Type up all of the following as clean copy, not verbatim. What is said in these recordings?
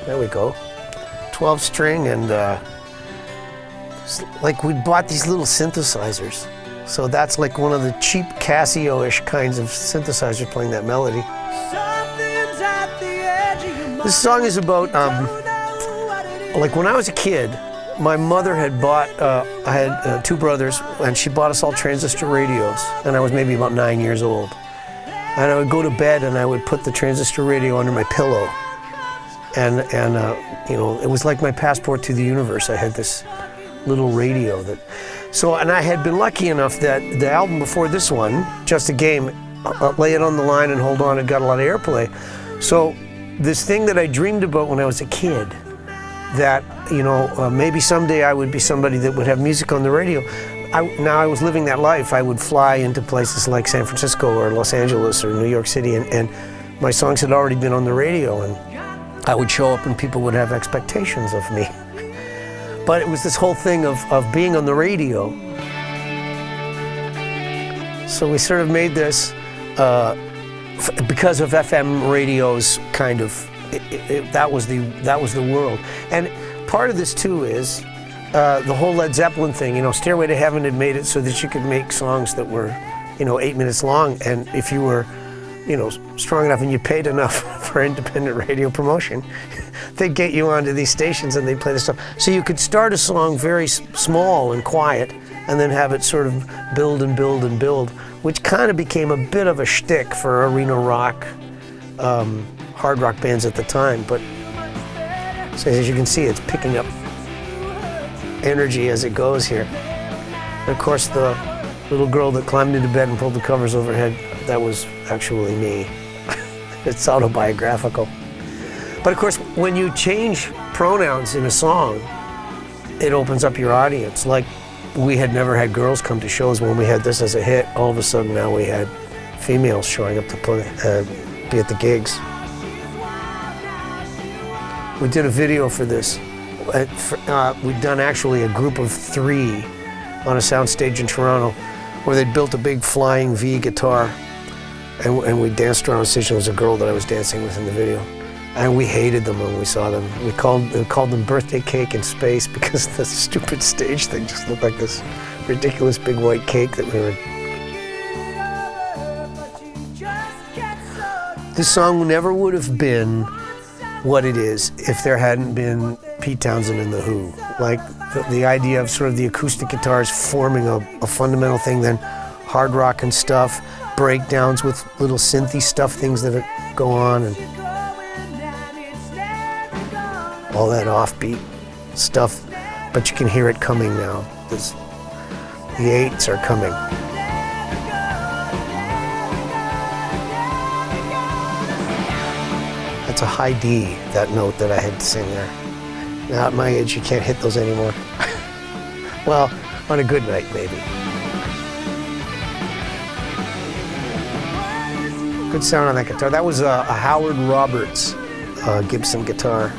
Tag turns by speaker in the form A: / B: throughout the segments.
A: There we go. 12 string and like we bought these little synthesizers. So that's like one of the cheap Casio-ish kinds of synthesizers playing that melody. This song is about, like when I was a kid, my mother had bought, I had 2 brothers, and she bought us all transistor radios, and I was maybe about 9 years old. And I would go to bed and I would put the transistor radio under my pillow. And you know, it was like my passport to the universe. I had this little radio that, and I had been lucky enough that the album before this one, Just a Game, Lay It on the Line and Hold On, it got a lot of airplay. So this thing that I dreamed about when I was a kid, that, you know, maybe someday I would be somebody that would have music on the radio. Now I was living that life. I would fly into places like San Francisco or Los Angeles or New York City, and my songs had already been on the radio, and I would show up and people would have expectations of me. But it was this whole thing of being on the radio. So we sort of made this because of FM radios, kind of. That was the world. And part of this too is the whole Led Zeppelin thing. You know, Stairway to Heaven had made it so that you could make songs that were, you know, 8 minutes long, and if you were, you know, strong enough and you paid enough for independent radio promotion, they'd get you onto these stations and they'd play the stuff. So you could start a song very small and quiet and then have it sort of build and build and build, which kind of became a bit of a shtick for arena rock, hard rock bands at the time. But so as you can see, it's picking up energy as it goes here. And of course, the little girl that climbed into bed and pulled the covers overhead, that was actually me. It's autobiographical. But of course, when you change pronouns in a song, it opens up your audience. Like, we had never had girls come to shows when we had this as a hit. All of a sudden now we had females showing up to play, be at the gigs. We did a video for this. We'd done actually a group of 3 on a soundstage in Toronto where they'd built a big flying V guitar, and we danced around the stage. There was a girl that I was dancing with in the video, and we hated them when we saw them. We called them Birthday Cake in Space because the stupid stage thing just looked like this ridiculous big white cake that we were. This song never would have been what it is if there hadn't been Pete Townshend and The Who. Like the idea of sort of the acoustic guitars forming a fundamental thing, then hard rock and stuff, breakdowns with little synthy stuff, things that go on, and all that offbeat stuff. But you can hear it coming now. The 8s are coming. That's a high D, that note that I had to sing there. Now at my age, you can't hit those anymore. Well, on a good night, maybe. Good sound on that guitar. That was a Howard Roberts Gibson guitar.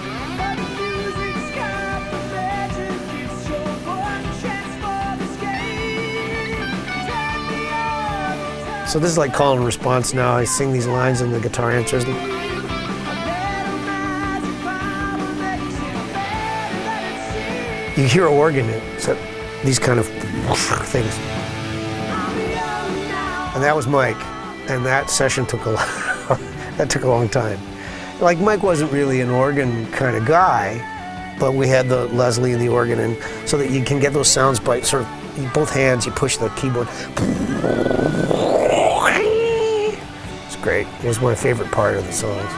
A: So this is like call and response now. I sing these lines and the guitar answers them. You hear an organ, so these kind of things. And that was Mike, and that session took that took a long time. Like, Mike wasn't really an organ kind of guy, but we had the Leslie and the organ, and so that you can get those sounds by sort of both hands, you push the keyboard. It's great. It was my favorite part of the songs.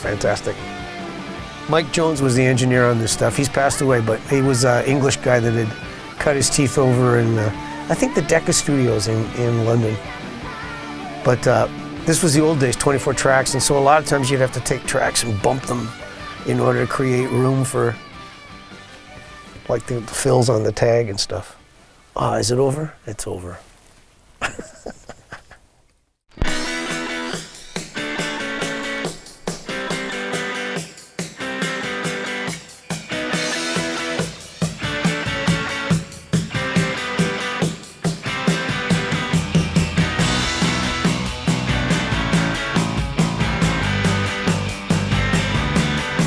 A: Fantastic. Mike Jones was the engineer on this stuff. He's passed away, but he was an English guy that had cut his teeth over in, I think, the Decca Studios in London. But this was the old days, 24 tracks, and so a lot of times you'd have to take tracks and bump them in order to create room for, like, the fills on the tag and stuff. Is it over? It's over.